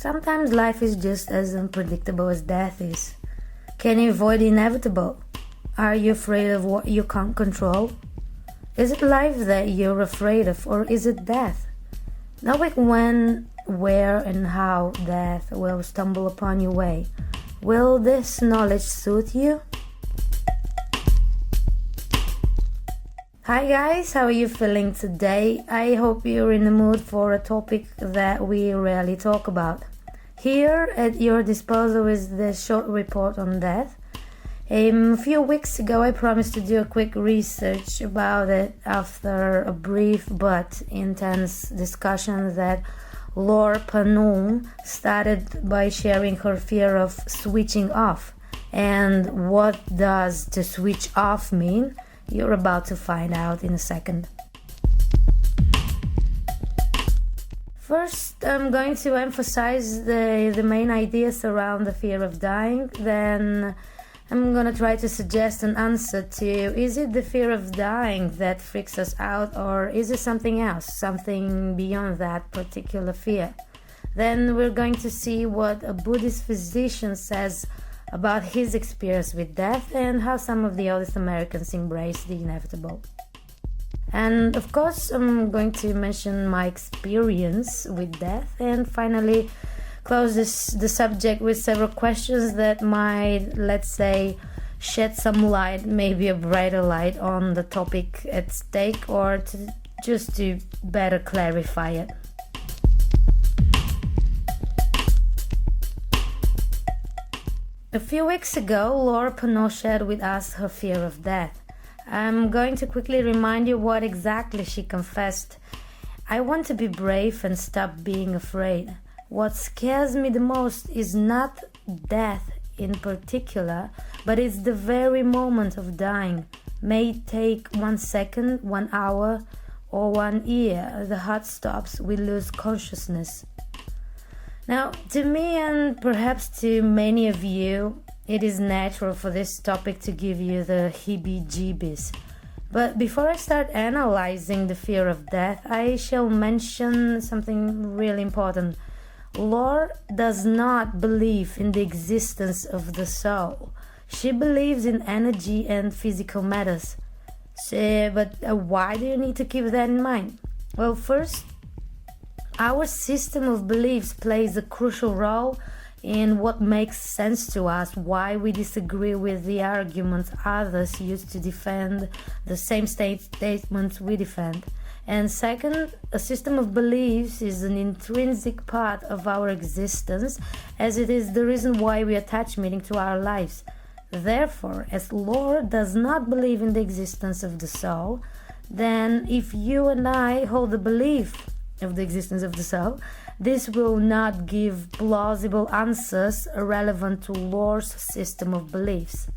Sometimes life is just as unpredictable as death is. Can you avoid the inevitable? Are you afraid of what you can't control? Is it life that you're afraid of, or is it death? Knowing when, where, and how death will stumble upon your way, will this knowledge suit you? Hi guys, how are you feeling today? I hope you're in the mood for a topic that we rarely talk about. Here at your disposal is the short report on death. A few weeks ago I promised to do a quick research about it after a brief but intense discussion that R.I.P started by sharing her fear of switching off. And what does to switch off mean? You're about to find out in a second. First, I'm going to emphasize the main ideas around the fear of dying. Then I'm going to try to suggest an answer to, is it the fear of dying that freaks us out, or is it something else, something beyond that particular fear? Then we're going to see what a Buddhist physician says about his experience with death and how some of the oldest Americans embrace the inevitable. And of course, I'm going to mention my experience with death, and finally close the subject with several questions that might, let's say, shed some light, maybe a brighter light on the topic at stake, or just to better clarify it. A few weeks ago, R.I.P shared with us her fear of death. I'm going to quickly remind you what exactly she confessed. I want to be brave and stop being afraid. What scares me the most is not death in particular, but it's the very moment of dying. May it take 1 second, 1 hour, or 1 year. The heart stops, we lose consciousness. Now, to me and perhaps to many of you, it is natural for this topic to give you the heebie-jeebies. But before I start analyzing the fear of death, I shall mention something really important. Lore does not believe in the existence of the soul. She believes in energy and physical matters. But why do you need to keep that in mind? Well, first, our system of beliefs plays a crucial role in what makes sense to us, why we disagree with the arguments others use to defend the same statements we defend. And second, a system of beliefs is an intrinsic part of our existence, as it is the reason why we attach meaning to our lives. Therefore, as lore does not believe in the existence of the soul, then if you and I hold the belief of the existence of the soul, this will not give plausible answers relevant to lore's system of beliefs.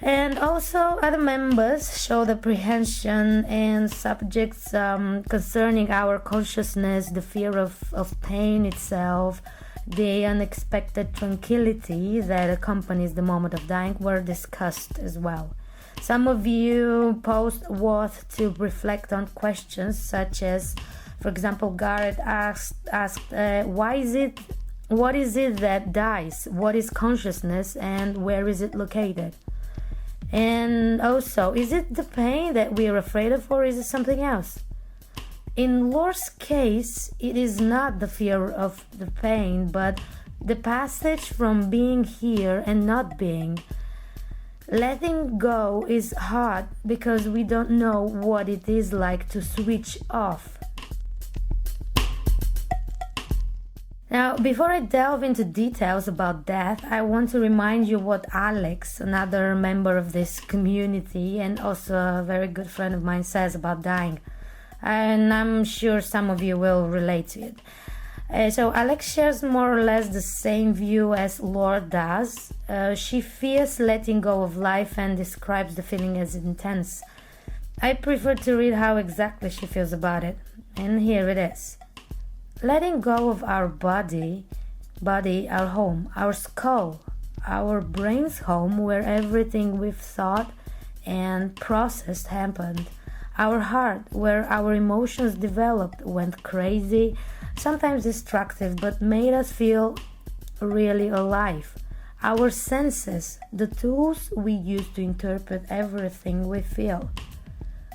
And also, other members showed apprehension and subjects concerning our consciousness, the fear of pain itself, the unexpected tranquility that accompanies the moment of dying were discussed as well. Some of you posed worth to reflect on questions such as, for example, Garrett asked what is it that dies? What is consciousness, and where is it located? And also, is it the pain that we are afraid of, or is it something else? In Lore's case, it is not the fear of the pain, but the passage from being here and not being. Letting go is hard because we don't know what it is like to switch off. Now, before I delve into details about death, I want to remind you what Alex, another member of this community and also a very good friend of mine, says about dying. And I'm sure some of you will relate to it. So Alex shares more or less the same view as Lore does. She fears letting go of life and describes the feeling as intense. I prefer to read how exactly she feels about it. And here it is. Letting go of our body, our home, our skull, our brain's home where everything we've thought and processed happened, our heart where our emotions developed, went crazy, sometimes destructive, but made us feel really alive. Our senses, the tools we use to interpret everything we feel.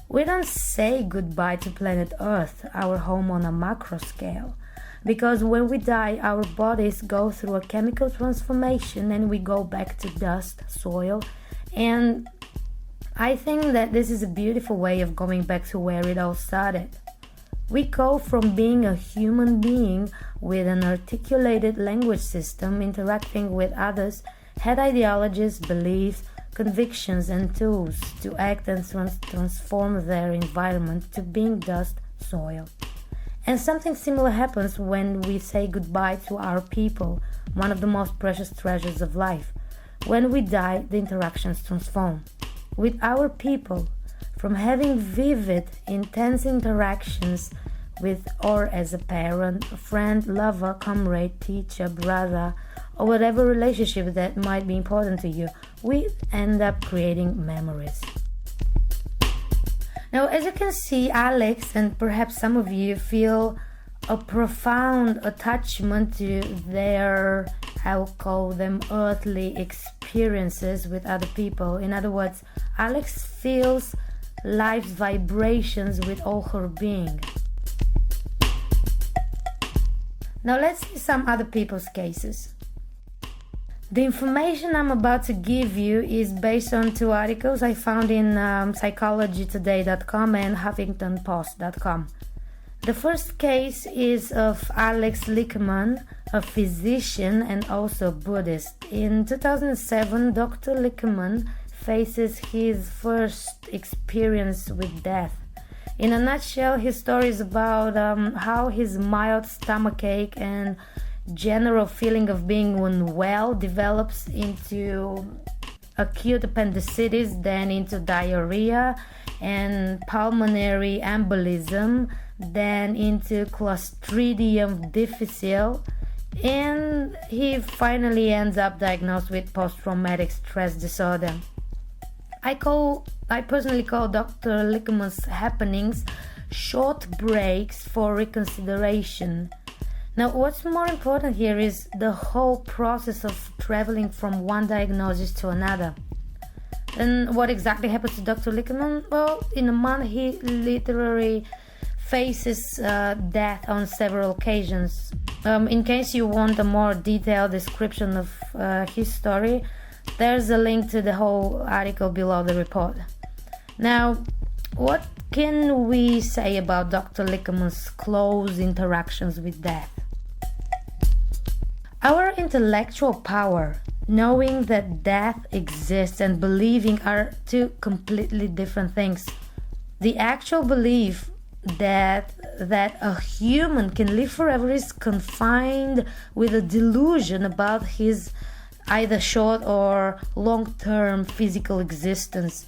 We don't say goodbye to planet Earth, our home on a macro scale, because when we die, our bodies go through a chemical transformation and we go back to dust, soil, and I think that this is a beautiful way of going back to where it all started. We go from being a human being with an articulated language system interacting with others, had ideologies, beliefs, convictions and tools to act and transform their environment to being dust, soil. And something similar happens when we say goodbye to our people, one of the most precious treasures of life. When we die, the interactions transform. With our people, from having vivid, intense interactions with or as a parent, a friend, lover, comrade, teacher, brother, or whatever relationship that might be important to you, we end up creating memories. Now, as you can see, Alex and perhaps some of you feel a profound attachment to their, I will call them, earthly experiences with other people. In other words, Alex feels life's vibrations with all her being. Now let's see some other people's cases. The information I'm about to give you is based on two articles I found in psychologytoday.com and huffingtonpost.com. The first case is of Alex Lickman, a physician and also Buddhist. In 2007, Dr. Lickman faces his first experience with death. In a nutshell, his story is about how his mild stomachache and general feeling of being unwell develops into acute appendicitis, then into diarrhea and pulmonary embolism, then into Clostridium difficile, and he finally ends up diagnosed with post-traumatic stress disorder. I personally call Dr. Lickman's happenings short breaks for reconsideration. Now, what's more important here is the whole process of traveling from one diagnosis to another. And what exactly happened to Dr. Lickman? Well, in a month he literally faces death on several occasions. In case you want a more detailed description of his story, there's a link to the whole article below the report. Now, what can we say about Dr. Lickman's close interactions with death? Our intellectual power, knowing that death exists, and believing are two completely different things. The actual belief that a human can live forever is confined with a delusion about his either short or long-term physical existence.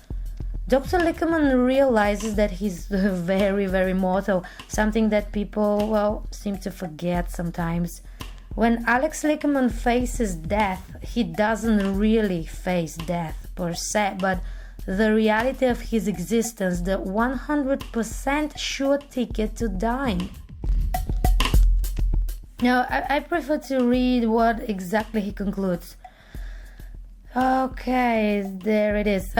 Dr. Lickman realizes that he's very, very mortal, something that people, seem to forget sometimes. When Alex Lickman faces death, he doesn't really face death per se, but the reality of his existence, the 100% sure ticket to dying. Now, I prefer to read what exactly he concludes. Okay, there it is.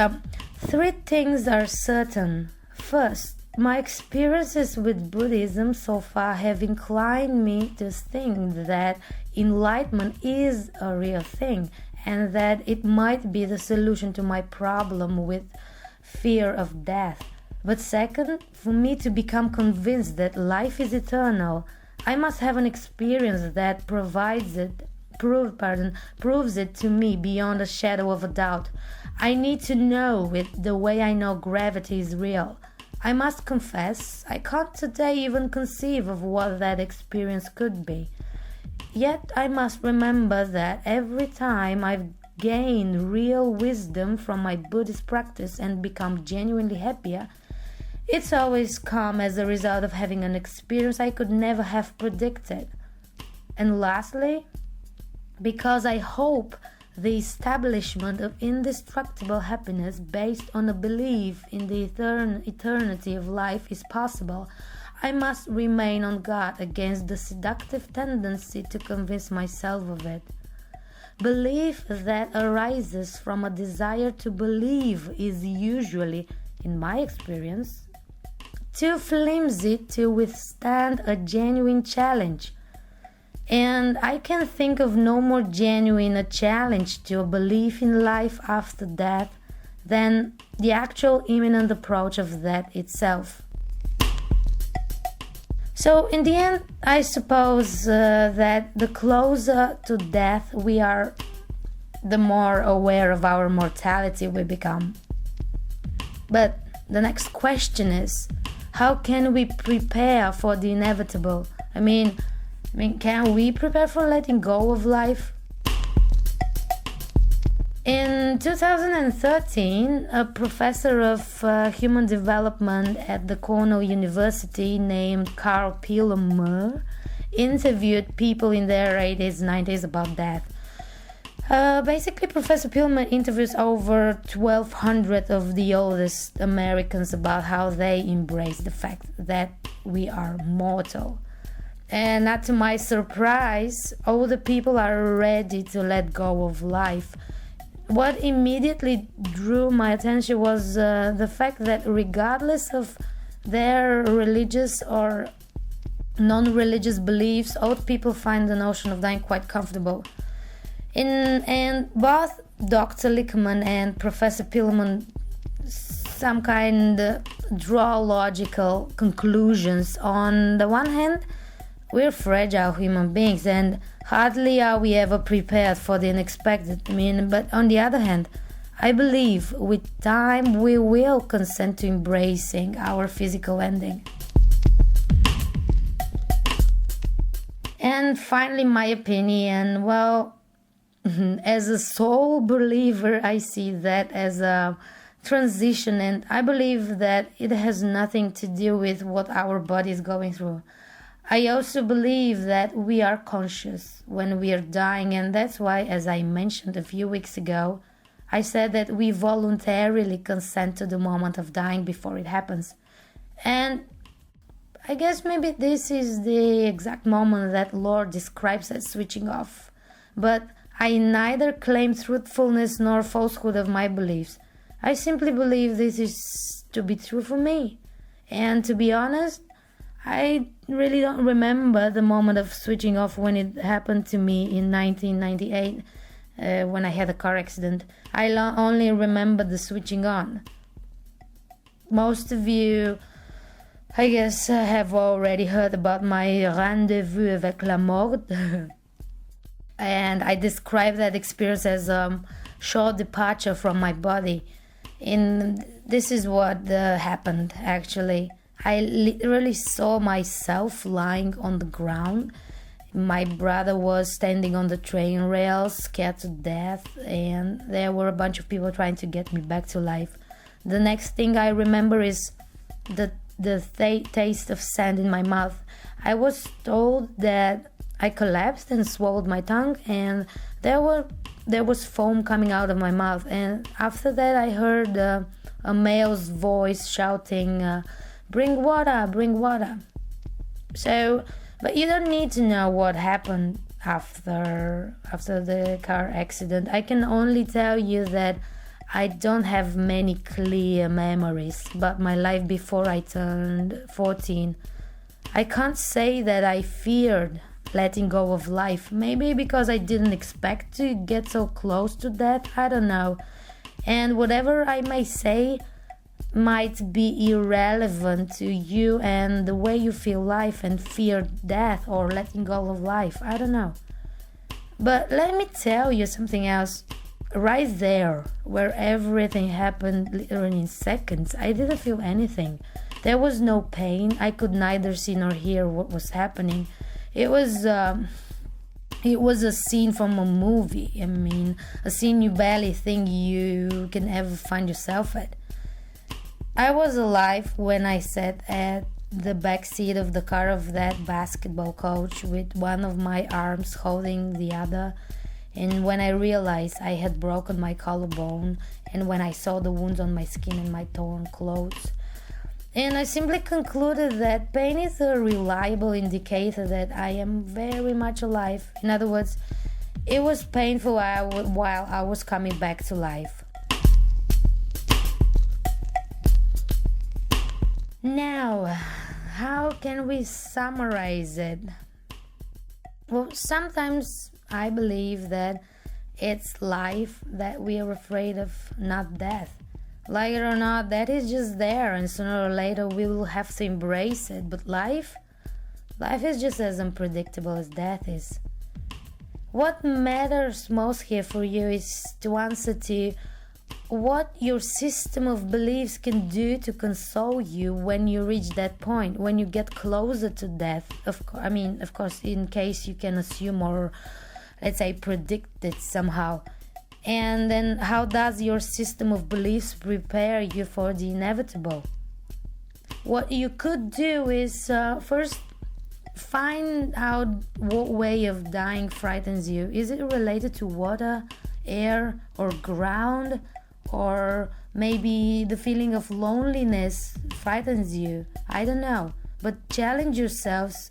3 things are certain. First, my experiences with Buddhism so far have inclined me to think that enlightenment is a real thing, and that it might be the solution to my problem with fear of death. But second, for me to become convinced that life is eternal, I must have an experience that proves it to me beyond a shadow of a doubt. I need to know it the way I know gravity is real. I must confess, I can't today even conceive of what that experience could be. Yet I must remember that every time I've gained real wisdom from my Buddhist practice and become genuinely happier, it's always come as a result of having an experience I could never have predicted. And lastly, because I hope the establishment of indestructible happiness based on a belief in the eternity of life is possible, I must remain on guard against the seductive tendency to convince myself of it. Belief that arises from a desire to believe is usually, in my experience, too flimsy to withstand a genuine challenge. And I can think of no more genuine a challenge to a belief in life after death than the actual imminent approach of death itself. So in the end, I suppose that the closer to death we are, the more aware of our mortality we become. But the next question is, how can we prepare for the inevitable? I mean, can we prepare for letting go of life? In 2013, a professor of human development at the Cornell University named R.I.P. interviewed people in their 80s, 90s about death. Basically, Professor Pillman interviews over 1,200 of the oldest Americans about how they embrace the fact that we are mortal. And not to my surprise, older people are ready to let go of life. What immediately drew my attention was the fact that regardless of their religious or non-religious beliefs, old people find the notion of dying quite comfortable. And both Dr. Lickman and Professor Pillman some kind draw logical conclusions. On the one hand, we're fragile human beings and hardly are we ever prepared for the unexpected. But on the other hand, I believe with time we will consent to embracing our physical ending. And finally, my opinion, as a soul believer, I see that as a transition, and I believe that it has nothing to do with what our body is going through. I also believe that we are conscious when we are dying, and that's why, as I mentioned a few weeks ago, I said that we voluntarily consent to the moment of dying before it happens. And I guess maybe this is the exact moment that Lord describes as switching off. But I neither claim truthfulness nor falsehood of my beliefs. I simply believe this is to be true for me. And to be honest, I really don't remember the moment of switching off when it happened to me in 1998 when I had a car accident. I only remember the switching on. Most of you, I guess, have already heard about my rendezvous avec la mort. And I describe that experience as a short departure from my body. And this is what happened, actually. I literally saw myself lying on the ground. My brother was standing on the train rails, scared to death, and there were a bunch of people trying to get me back to life. The next thing I remember is the taste of sand in my mouth. I was told that I collapsed and swallowed my tongue, and there was foam coming out of my mouth. And after that, I heard a male's voice shouting, "Bring water, bring water." So, but you don't need to know what happened after the car accident. I can only tell you that I don't have many clear memories about my life before I turned 14. I can't say that I feared letting go of life. Maybe because I didn't expect to get so close to death. I don't know. And whatever I may say might be irrelevant to you and the way you feel life and fear death or letting go of life. I don't know. But let me tell you something else. Right there, where everything happened literally in seconds, I didn't feel anything. There was no pain. I could neither see nor hear what was happening. It was a scene from a movie. A scene you barely think you can ever find yourself at. I was alive when I sat at the back seat of the car of that basketball coach with one of my arms holding the other, and when I realized I had broken my collarbone, and when I saw the wounds on my skin and my torn clothes. And I simply concluded that pain is a reliable indicator that I am very much alive. In other words, it was painful while I was coming back to life. Now, how can we summarize it? Well, sometimes I believe that it's life that we are afraid of, not death. Like it or not, that is just there, and sooner or later we will have to embrace it. But life is just as unpredictable as death is. What matters most here for you is to answer to what your system of beliefs can do to console you when you reach that point, when you get closer to death. Of course, in case you can assume or, let's say, predict it somehow. And then how does your system of beliefs prepare you for the inevitable? What you could do is first find out what way of dying frightens you. Is it related to water, air, or ground? Or maybe the feeling of loneliness frightens you. I don't know. But challenge yourselves.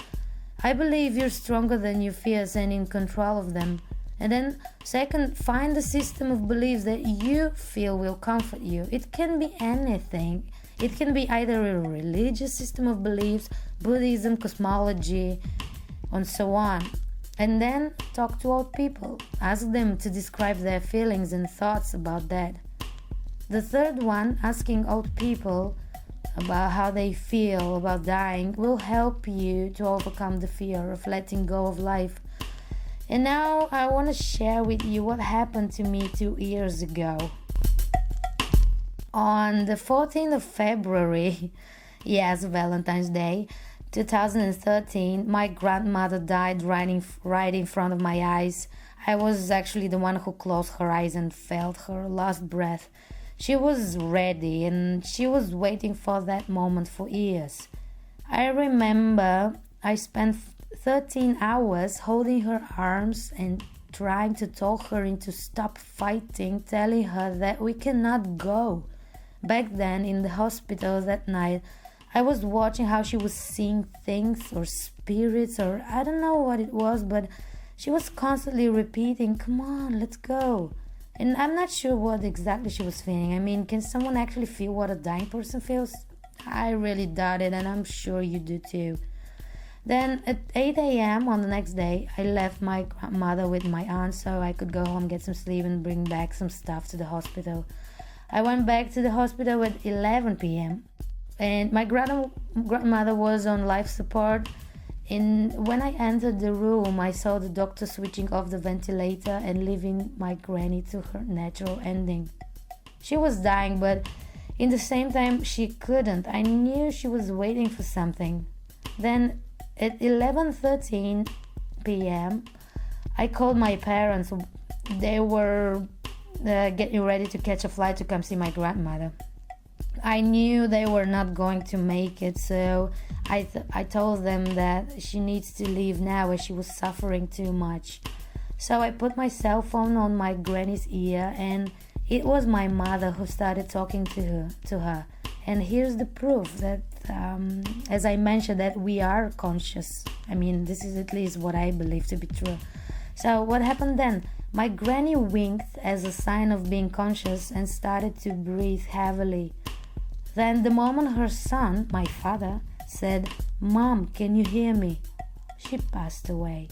I believe you're stronger than your fears and in control of them. And then, second, find a system of beliefs that you feel will comfort you. It can be anything. It can be either a religious system of beliefs, Buddhism, cosmology, and so on. And then talk to old people. Ask them to describe their feelings and thoughts about that. The third one, asking old people about how they feel about dying, will help you to overcome the fear of letting go of life. And now I want to share with you what happened to me 2 years ago. On the 14th of February, yes, Valentine's Day, 2013, my grandmother died right in front of my eyes. I was actually the one who closed her eyes and felt her last breath. She was ready and she was waiting for that moment for years. I remember I spent 13 hours holding her arms and trying to talk her into stop fighting, telling her that we cannot go. Back then in the hospital that night, I was watching how she was seeing things or spirits or I don't know what it was, but she was constantly repeating, "Come on, let's go." And I'm not sure what exactly she was feeling. I mean, can someone actually feel what a dying person feels? I really doubt it, and I'm sure you do too. Then at 8 a.m. on the next day, I left my grandmother with my aunt so I could go home, get some sleep, and bring back some stuff to the hospital. I went back to the hospital at 11 p.m. and my grandmother was on life support. And when I entered the room, I saw the doctor switching off the ventilator and leaving my granny to her natural ending. She was dying, but in the same time, she couldn't. I knew she was waiting for something. Then at 11:13 p.m., I called my parents. They were getting ready to catch a flight to come see my grandmother. I knew they were not going to make it, so I told them that she needs to leave now as she was suffering too much. So I put my cell phone on my granny's ear, and it was my mother who started talking to her. And here's the proof that, as I mentioned, that we are conscious. I mean, this is at least what I believe to be true. So what happened then? My granny winked as a sign of being conscious and started to breathe heavily. Then the moment her son, my father, said, "Mom, can you hear me?" she passed away.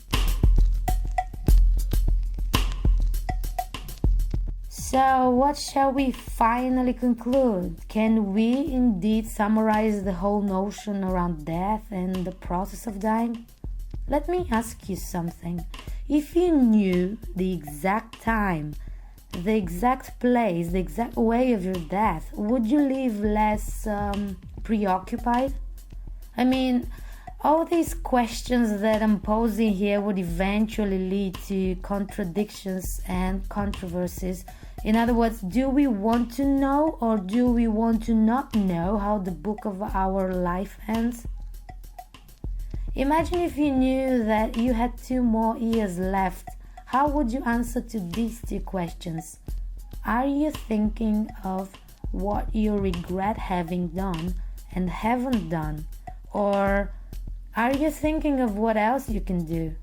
So what shall we finally conclude? Can we indeed summarize the whole notion around death and the process of dying? Let me ask you something. If you knew the exact time, the exact place, the exact way of your death, would you live less preoccupied? I mean, all these questions that I'm posing here would eventually lead to contradictions and controversies. In other words, do we want to know or do we want to not know how the book of our life ends? Imagine if you knew that you had 2 more years left. How would you answer to these 2 questions? Are you thinking of what you regret having done and haven't done? Or are you thinking of what else you can do?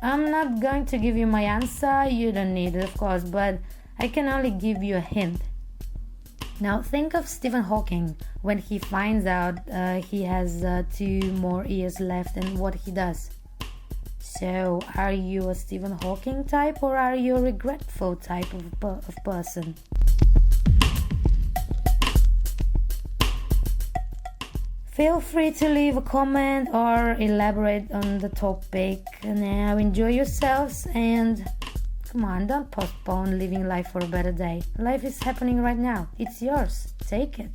I'm not going to give you my answer, you don't need it, of course, but I can only give you a hint. Now think of Stephen Hawking when he finds out he has 2 more years left and what he does. So, are you a Stephen Hawking type or are you a regretful type of person? Feel free to leave a comment or elaborate on the topic. Now enjoy yourselves and come on, don't postpone living life for a better day. Life is happening right now. It's yours. Take it.